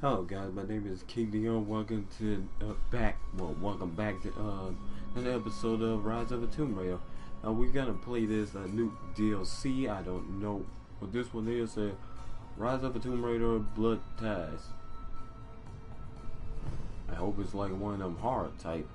Hello guys, my name is King Neon. Welcome back to another episode of Rise of the Tomb Raider. We're gonna play this new DLC. I don't know what this one is. Rise of the Tomb Raider Blood Ties. I hope it's like one of them horror type.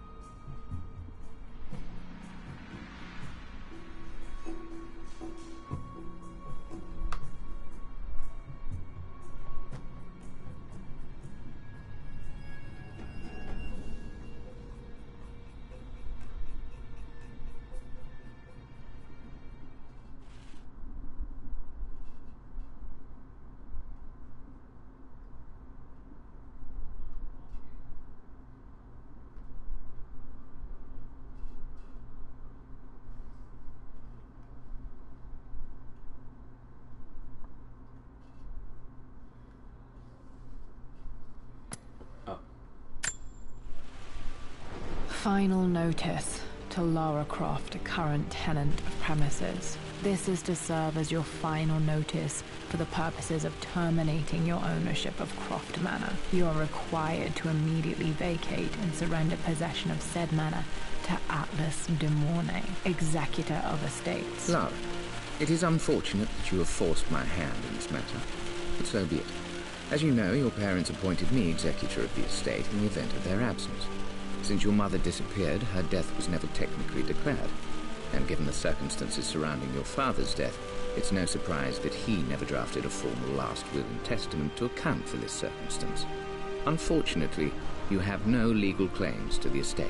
Final notice to Lara Croft, a current tenant of premises. This is to serve as your final notice for the purposes of terminating your ownership of Croft Manor. You are required to immediately vacate and surrender possession of said manor to Atlas de Mornay, executor of estates. Lara, it is unfortunate that you have forced my hand in this matter, but so be it. As you know, your parents appointed me executor of the estate in the event of their absence. Since your mother disappeared, her death was never technically declared. And given the circumstances surrounding your father's death, it's no surprise that he never drafted a formal last will and testament to account for this circumstance. Unfortunately, you have no legal claims to the estate.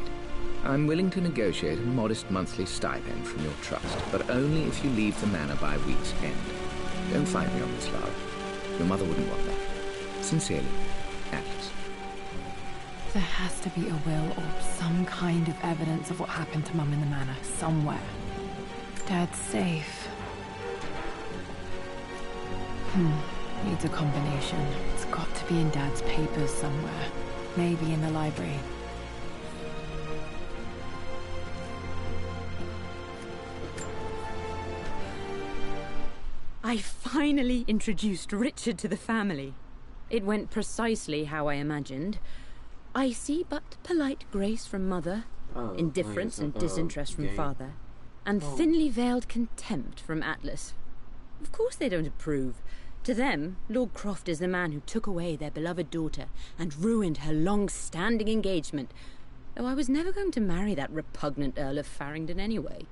I'm willing to negotiate a modest monthly stipend from your trust, but only if you leave the manor by week's end. Don't fight me on this, Lara. Your mother wouldn't want that. Sincerely, Atlas. There has to be a will or some kind of evidence of what happened to Mum in the manor, somewhere. Dad's safe. Needs a combination. It's got to be in Dad's papers somewhere. Maybe in the library. I finally introduced Richard to the family. It went precisely how I imagined. I see but polite grace from mother, indifference and disinterest from father, and thinly veiled contempt from Atlas. Of course they don't approve. To them, Lord Croft is the man who took away their beloved daughter and ruined her long-standing engagement, though I was never going to marry that repugnant Earl of Farringdon anyway.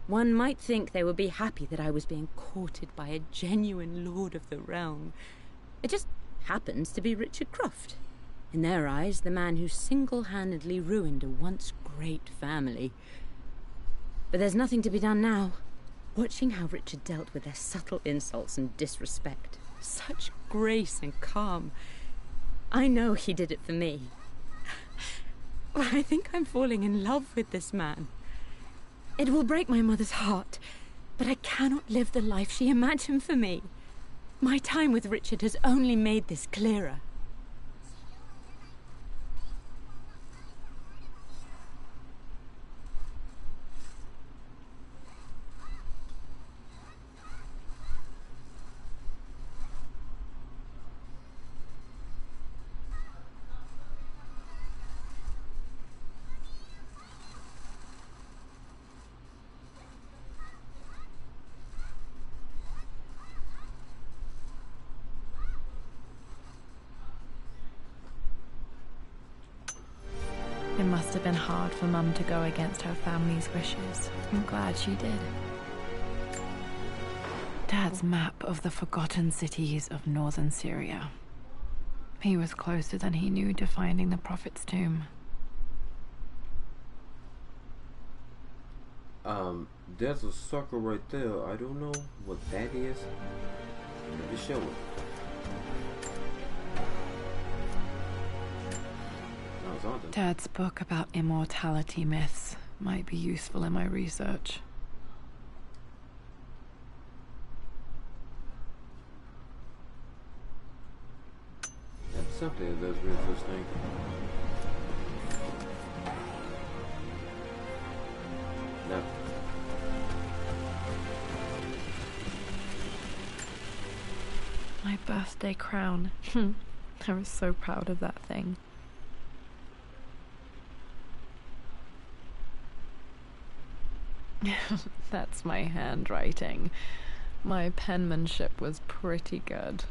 One might think they would be happy that I was being courted by a genuine lord of the realm. It just happens to be Richard Croft. In their eyes, the man who single-handedly ruined a once great family. But there's nothing to be done now. Watching how Richard dealt with their subtle insults and disrespect. Such grace and calm. I know he did it for me. I think I'm falling in love with this man. It will break my mother's heart, but I cannot live the life she imagined for me. My time with Richard has only made this clearer. It must have been hard for Mum to go against her family's wishes. I'm glad she did. Dad's map of the forgotten cities of northern Syria. He was closer than he knew to finding the Prophet's tomb. There's a circle right there. I don't know what that is. Let me show it. Dad's book about immortality myths might be useful in my research. That's something that's really interesting. No. My birthday crown. I was so proud of that thing. That's my handwriting. My penmanship was pretty good.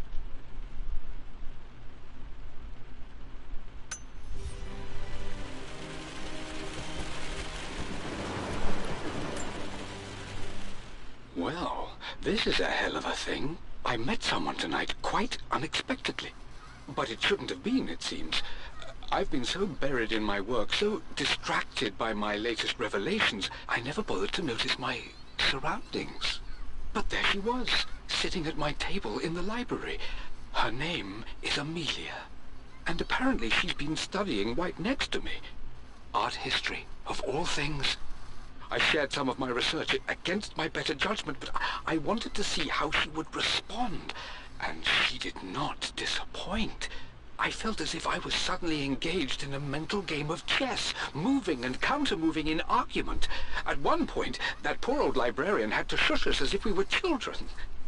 Well, this is a hell of a thing. I met someone tonight quite unexpectedly. But it shouldn't have been, it seems. I've been so buried in my work, so distracted by my latest revelations, I never bothered to notice my surroundings. But there she was, sitting at my table in the library. Her name is Amelia. And apparently she's been studying right next to me. Art history, of all things. I shared some of my research against my better judgment, but I wanted to see how she would respond. And she did not disappoint. I felt as if I was suddenly engaged in a mental game of chess, moving and counter-moving in argument. At one point, that poor old librarian had to shush us as if we were children.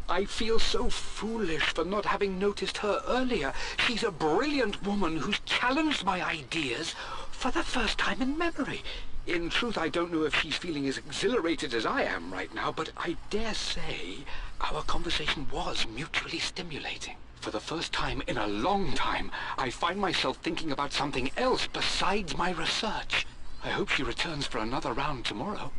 I feel so foolish for not having noticed her earlier. She's a brilliant woman who's challenged my ideas for the first time in memory. In truth, I don't know if she's feeling as exhilarated as I am right now, but I dare say our conversation was mutually stimulating. For the first time in a long time, I find myself thinking about something else besides my research. I hope she returns for another round tomorrow.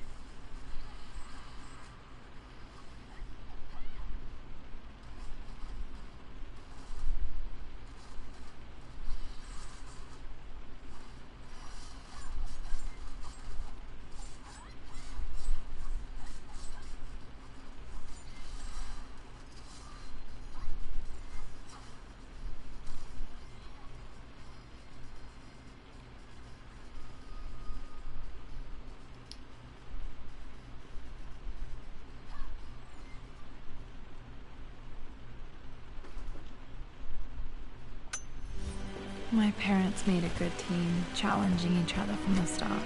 My parents made a good team, challenging each other from the start.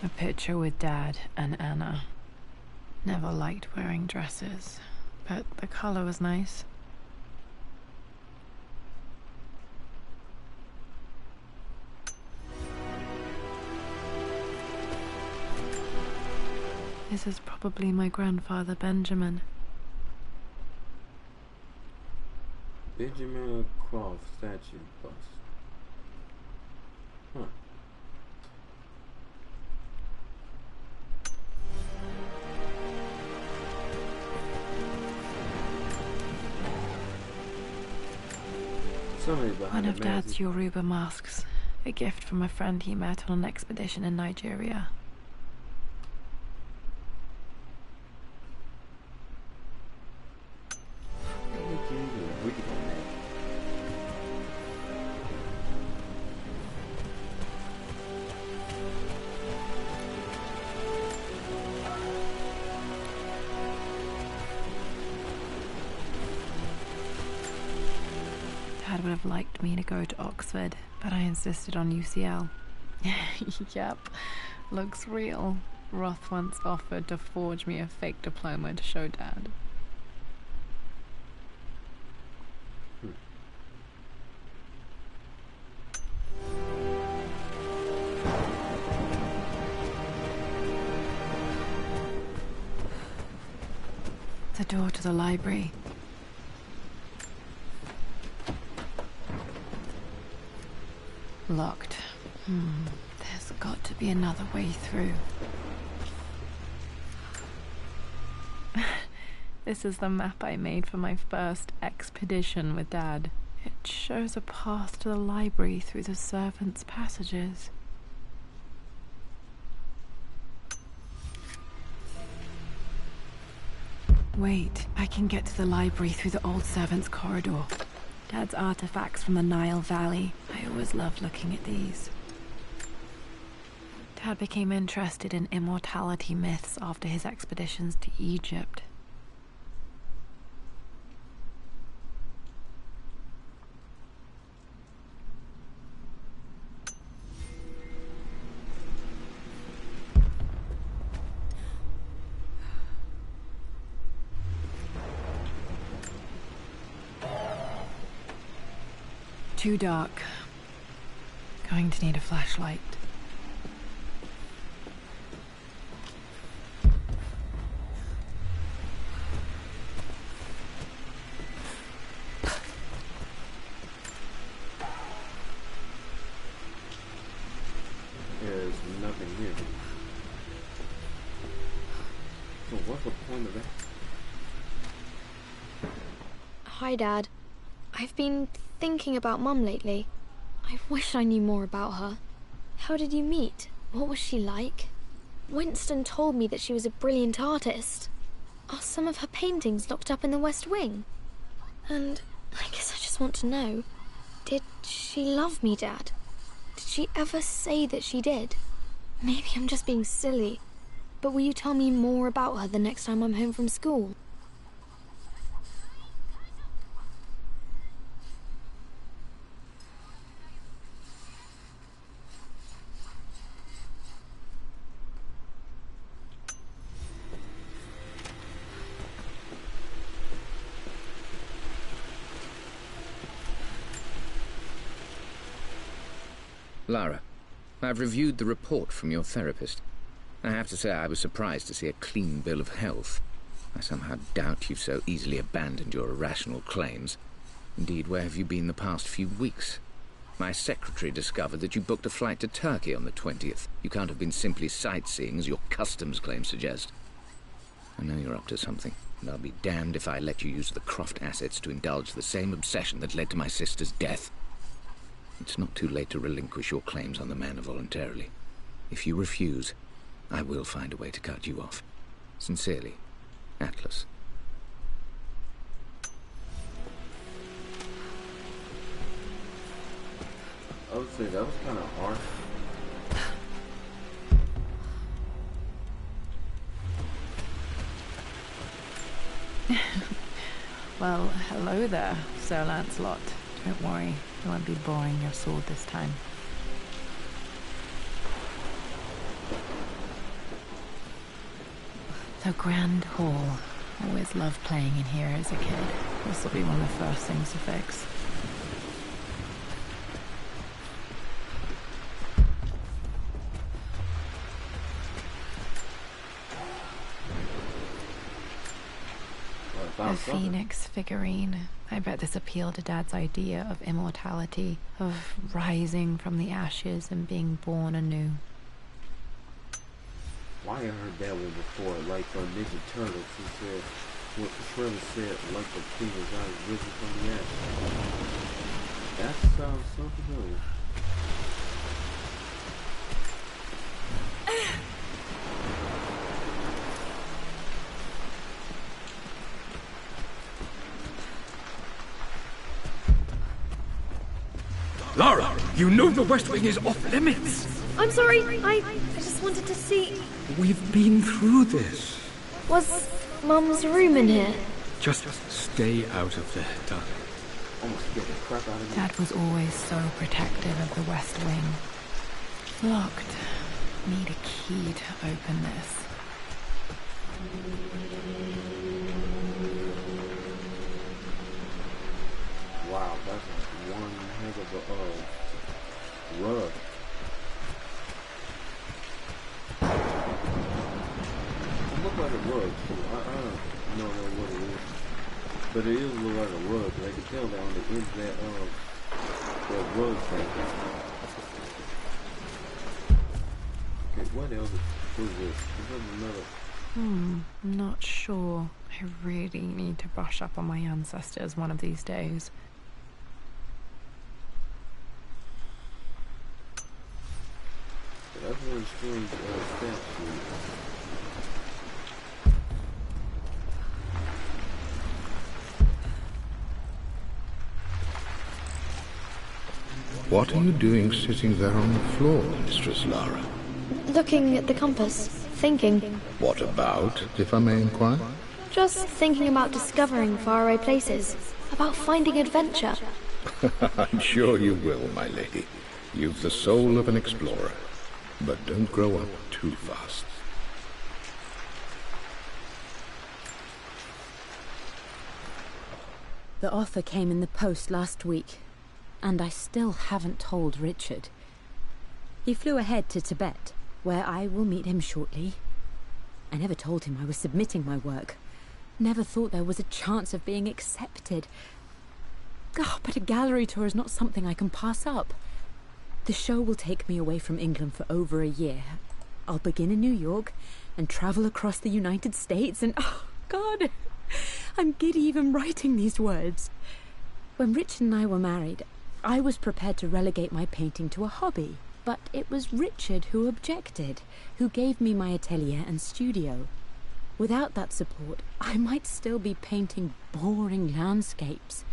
A picture with Dad and Anna. Never liked wearing dresses, but the color was nice. This is probably my grandfather, Benjamin. Benjamin Croft statue bust. Huh. One of Dad's Yoruba masks. A gift from a friend he met on an expedition in Nigeria. Dad would have liked me to go to Oxford, but I insisted on UCL. Yep, looks real. Roth once offered to forge me a fake diploma to show Dad. The door to the library. Locked. There's got to be another way through. This is the map I made for my first expedition with Dad. It shows a path to the library through the servants' passages. Wait, I can get to the library through the old servants' corridor. Dad's artifacts from the Nile Valley. I always loved looking at these. Dad became interested in immortality myths after his expeditions to Egypt. Too dark. Going to need a flashlight. There's nothing here. So what's the point of that? Hi, Dad. I've been thinking about Mum lately. I wish I knew more about her. How did you meet? What was she like? Winston told me that she was a brilliant artist. Are some of her paintings locked up in the West Wing? And I guess I just want to know, did she love me, Dad? Did she ever say that she did? Maybe I'm just being silly, but will you tell me more about her the next time I'm home from school? Lara, I've reviewed the report from your therapist. I have to say I was surprised to see a clean bill of health. I somehow doubt you've so easily abandoned your irrational claims. Indeed, where have you been the past few weeks? My secretary discovered that you booked a flight to Turkey on the 20th. You can't have been simply sightseeing, as your customs claims suggest. I know you're up to something, and I'll be damned if I let you use the Croft assets to indulge the same obsession that led to my sister's death. It's not too late to relinquish your claims on the manor voluntarily. If you refuse, I will find a way to cut you off. Sincerely, Atlas. I would say that was kind of harsh. Well, hello there, Sir Lancelot. Don't worry, I won't be boring your sword this time. The Grand Hall. Always loved playing in here as a kid. This will be one of the first things to fix. A phoenix figurine. I bet this appealed to Dad's idea of immortality, of rising from the ashes and being born anew. Why I heard that one before, like from Ninja Turtles, he said, what Shredder said, like the phoenix, I was risen from the ashes. That sounds so familiar. Lara, you know the West Wing is off limits. I'm sorry, I just wanted to see... We've been through this. Was Mum's room in here? Just stay out of there, darling. Almost scared the crap out of me. Dad was always so protective of the West Wing. Locked. Need a key to open this. Wow, that's one heck of a rug. It looks like a rug too. I don't know what it is, but it is look like a rug. I can tell that on the end of that rug thing. Okay, what else is this? Is there another? I'm not sure. I really need to brush up on my ancestors one of these days. That's a very strange statue. What are you doing sitting there on the floor, Mistress Lara? Looking at the compass, thinking. What about, if I may inquire? Just thinking about discovering faraway places, about finding adventure. I'm sure you will, my lady. You've the soul of an explorer. But don't grow up too fast. The offer came in the post last week. And I still haven't told Richard. He flew ahead to Tibet, where I will meet him shortly. I never told him I was submitting my work. Never thought there was a chance of being accepted. Oh, but a gallery tour is not something I can pass up. The show will take me away from England for over a year. I'll begin in New York and travel across the United States and... oh, God! I'm giddy even writing these words. When Richard and I were married, I was prepared to relegate my painting to a hobby. But it was Richard who objected, who gave me my atelier and studio. Without that support, I might still be painting boring landscapes.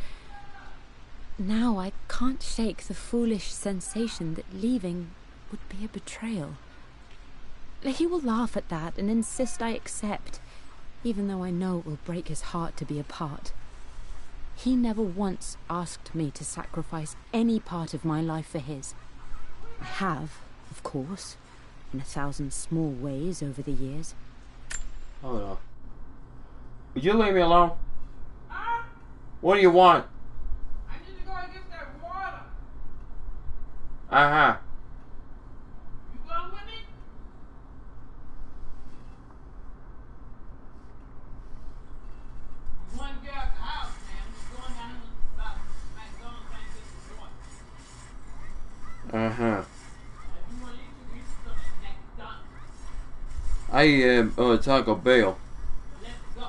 Now I can't shake the foolish sensation that leaving would be a betrayal. He will laugh at that and insist I accept, even though I know it will break his heart to be apart. He never once asked me to sacrifice any part of my life for his. I have, of course, in 1,000 small ways over the years. Hold on. Would you leave me alone? What do you want? I need to go and get that water. Uh-huh. You going with me? I'm going to get out the house, man. We're going down to McDonald's and get some water. Uh-huh. If you want to eat something at McDonald's, I am Taco Bell. let's go.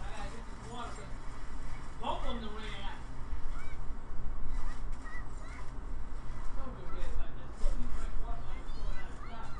I gotta get this water because both of them are running out. Don't do this like this. So you drink water like it's going out of style.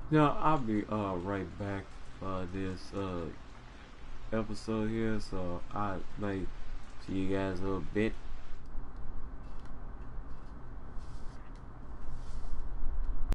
Now I'll be right back this episode here, so I may see you guys a little bit.